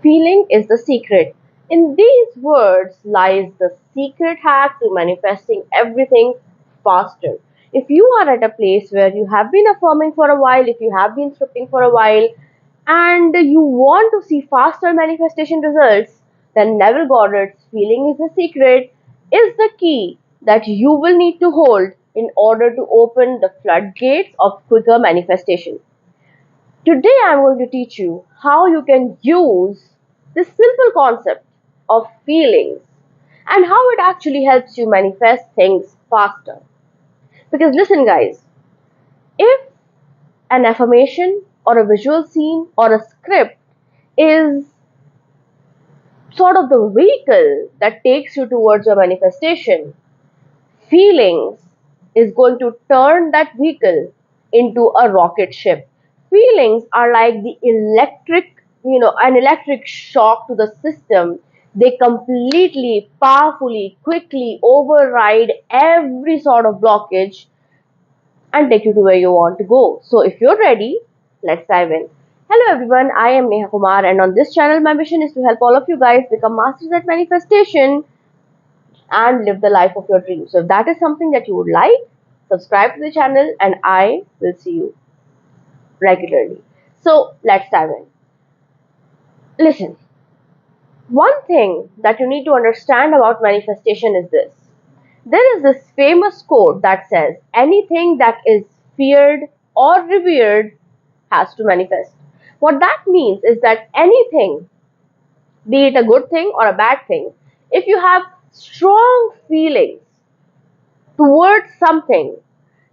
feeling is the secret. In these words lies the secret hack to manifesting everything faster. If you are at a place where you have been affirming for a while, if you have been scripting for a while, and you want to see faster manifestation results, then Neville Goddard's feeling is the secret is the key that you will need to hold in order to open the floodgates of quicker manifestation. Today I'm going to teach you how you can use this simple concept of feelings and how it actually helps you manifest things faster. Because listen, guys, if an affirmation or a visual scene or a script is sort of the vehicle that takes you towards your manifestation, feelings is going to turn that vehicle into a rocket ship. Feelings are like the an electric shock to the system. They completely, powerfully, quickly override every sort of blockage and take you to where you want to go. So if you're ready, let's dive in. Hello everyone, I am Neha Kumar and on this channel my mission is to help all of you guys become masters at manifestation and live the life of your dreams. So if that is something that you would like, subscribe to the channel and I will see you regularly. So let's dive in. Listen, one thing that you need to understand about manifestation is this. There is this famous quote that says, anything that is feared or revered has to manifest. What that means is that anything, be it a good thing or a bad thing, if you have strong feelings towards something,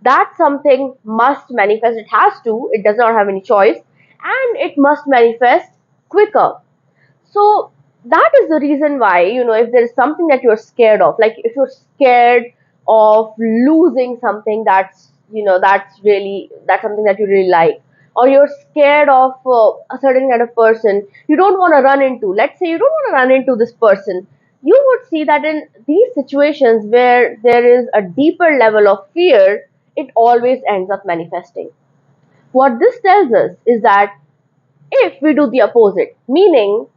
that something must manifest. It has to, it does not have any choice, and it must manifest quicker. So that is the reason why, if there is something that you're scared of, like if you're scared of losing something that's something that you really like, or you're scared of a certain kind of person you don't want to run into. Let's say you don't want to run into this person. You would see that in these situations where there is a deeper level of fear, it always ends up manifesting. What this tells us is that if we do the opposite, meaning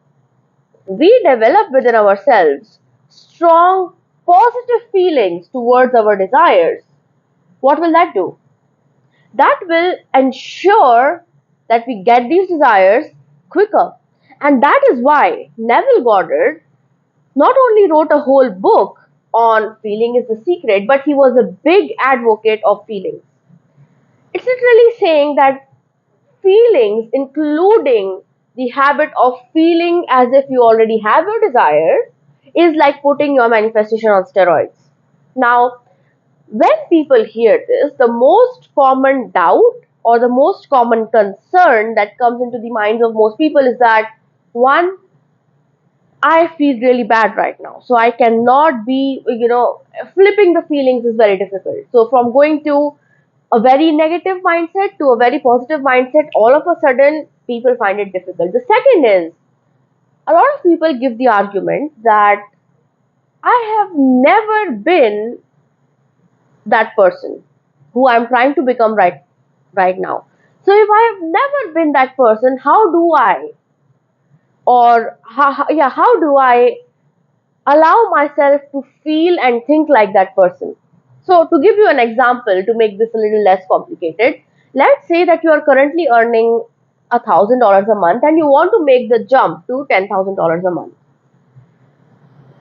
we develop within ourselves strong positive feelings towards our desires, what will that do? That will ensure that we get these desires quicker. And that is why Neville Goddard not only wrote a whole book on feeling is the secret, but he was a big advocate of feelings. It's literally saying that feelings, including the habit of feeling as if you already have your desire, is like putting your manifestation on steroids. Now, when people hear this, the most common doubt or the most common concern that comes into the minds of most people is that, one, I feel really bad right now. So I cannot be, flipping the feelings is very difficult. So from going to a very negative mindset to a very positive mindset, all of a sudden people find it difficult. The second is, a lot of people give the argument that I have never been that person who I'm trying to become right now. So if I have never been that person, how do I, or how do I allow myself to feel and think like that person? So to give you an example, to make this a little less complicated, let's say that you are currently earning $1,000 a month and you want to make the jump to $10,000 a month.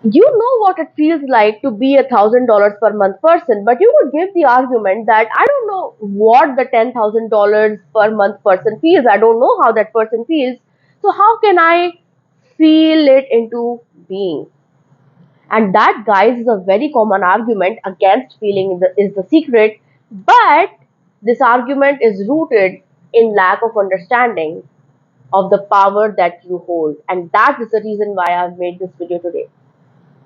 You know what it feels like to be $1,000 per month person, but you would give the argument that I don't know what the $10,000 per month person feels. I don't know how that person feels. So how can I feel it into being? And that, guys, is a very common argument against feeling is the secret. But this argument is rooted in lack of understanding of the power that you hold. And that is the reason why I've made this video today.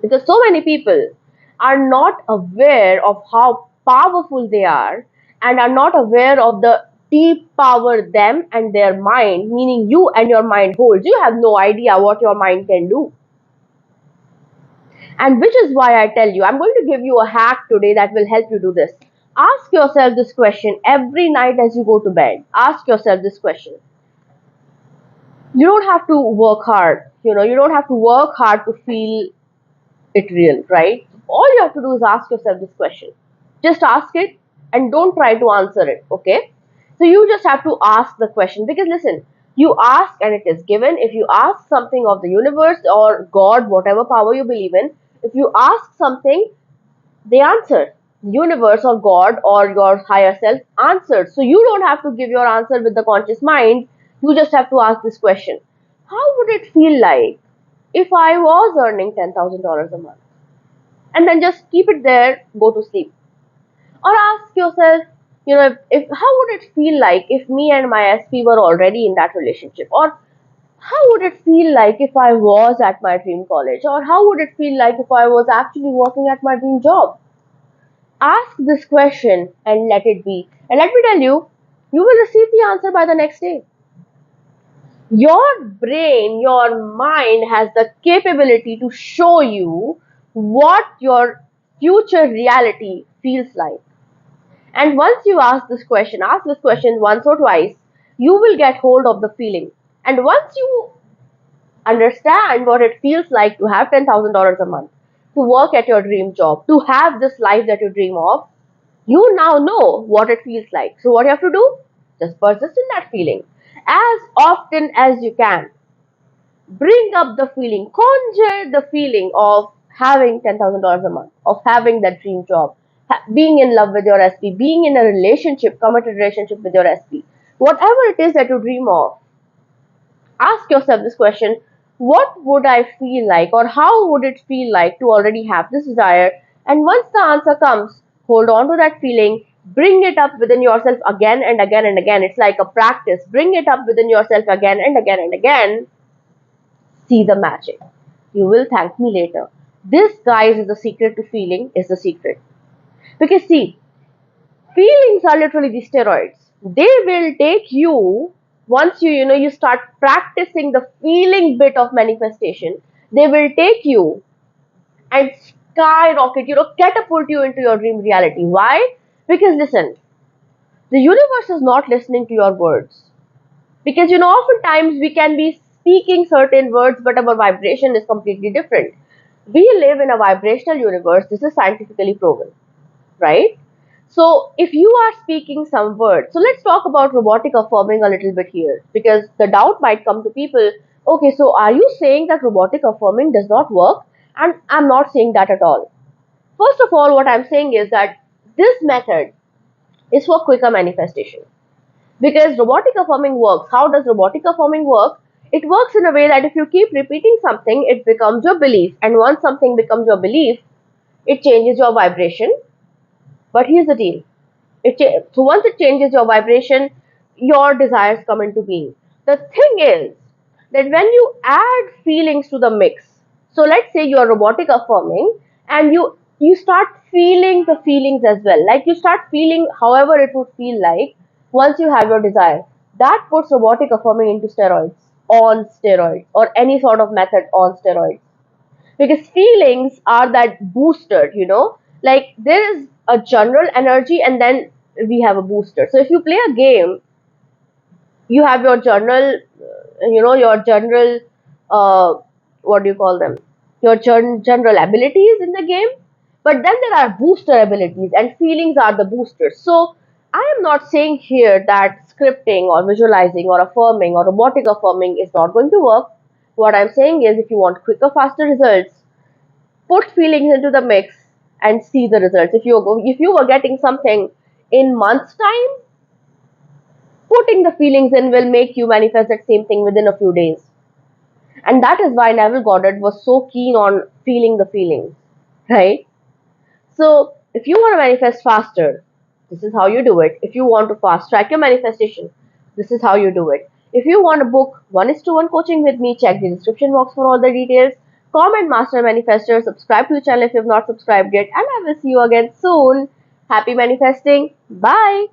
Because so many people are not aware of how powerful they are and are not aware of the deep power them and their mind, meaning you and your mind holds. You have no idea what your mind can do. And which is why I tell you, I'm going to give you a hack today that will help you do this. Ask yourself this question every night as you go to bed. Ask yourself this question. You don't have to work hard. You don't have to work hard to feel it real, right? All you have to do is ask yourself this question. Just ask it and don't try to answer it, okay? So you just have to ask the question because listen, you ask and it is given. If you ask something of the universe or God, whatever power you believe in, if you ask something, they answer. Universe or God or your higher self answered. So you don't have to give your answer with the conscious mind. You just have to ask this question. How would it feel like if I was earning $10,000 a month? And then just keep it there, go to sleep. Or ask yourself, if how would it feel like if me and my SP were already in that relationship? Or how would it feel like if I was at my dream college? Or how would it feel like if I was actually working at my dream job? Ask this question and let it be. And let me tell you, you will receive the answer by the next day. Your brain, your mind has the capability to show you what your future reality feels like. And once you ask this question once or twice, you will get hold of the feeling. And once you understand what it feels like to have $10,000 a month, to work at your dream job, to have this life that you dream of, you now know what it feels like. So, what you have to do? Just persist in that feeling as often as you can. Bring up the feeling, conjure the feeling of having $10,000 a month, of having that dream job, being in love with your SP, being in a relationship, committed relationship with your SP. Whatever it is that you dream of, ask yourself this question: what would I feel like, or how would it feel like to already have this desire? And once the answer comes, hold on to that feeling, bring it up within yourself again and again and again. It's like a practice. Bring it up within yourself again and again and again. See the magic. You will thank me later. This, guys, is the secret to feeling, is the secret. Because, see, feelings are literally the steroids. They will take you, once you start practicing the feeling bit of manifestation, they will take you and skyrocket, catapult you into your dream reality. Why? Because listen, the universe is not listening to your words. Because oftentimes we can be speaking certain words, but our vibration is completely different. We live in a vibrational universe. This is scientifically proven, right? So if you are speaking some words, so let's talk about robotic affirming a little bit here, because the doubt might come to people. Okay, so are you saying that robotic affirming does not work? And I'm not saying that at all. First of all, what I'm saying is that this method is for quicker manifestation. Because robotic affirming works. How does robotic affirming work? It works in a way that if you keep repeating something, it becomes your belief. And once something becomes your belief, it changes your vibration. But here's the deal. So once it changes your vibration, your desires come into being. The thing is that when you add feelings to the mix, so let's say you are robotic affirming and you start feeling the feelings as well. Like you start feeling however it would feel like once you have your desire. That puts robotic affirming into steroids, on steroids, or any sort of method on steroids, because feelings are that booster, like there is a general energy and then we have a booster. So if you play a game, you have your general, your general, uh, what do you call them, your general abilities in the game, but then there are booster abilities and feelings are the boosters. So I am not saying here that scripting or visualizing or affirming or robotic affirming is not going to work. What I'm saying is if you want quicker, faster results, put feelings into the mix and see the results. If you were getting something in months time, putting the feelings in will make you manifest that same thing within a few days. And that is why Neville Goddard was so keen on feeling the feelings, right? So if you want to manifest faster, this is how you do it. If you want to fast track your manifestation, this is how you do it. If you want to book 1:1 coaching with me, check the description box for all the details. Comment Master Manifestor, subscribe to the channel if you have not subscribed yet, and I will see you again soon. Happy manifesting. Bye.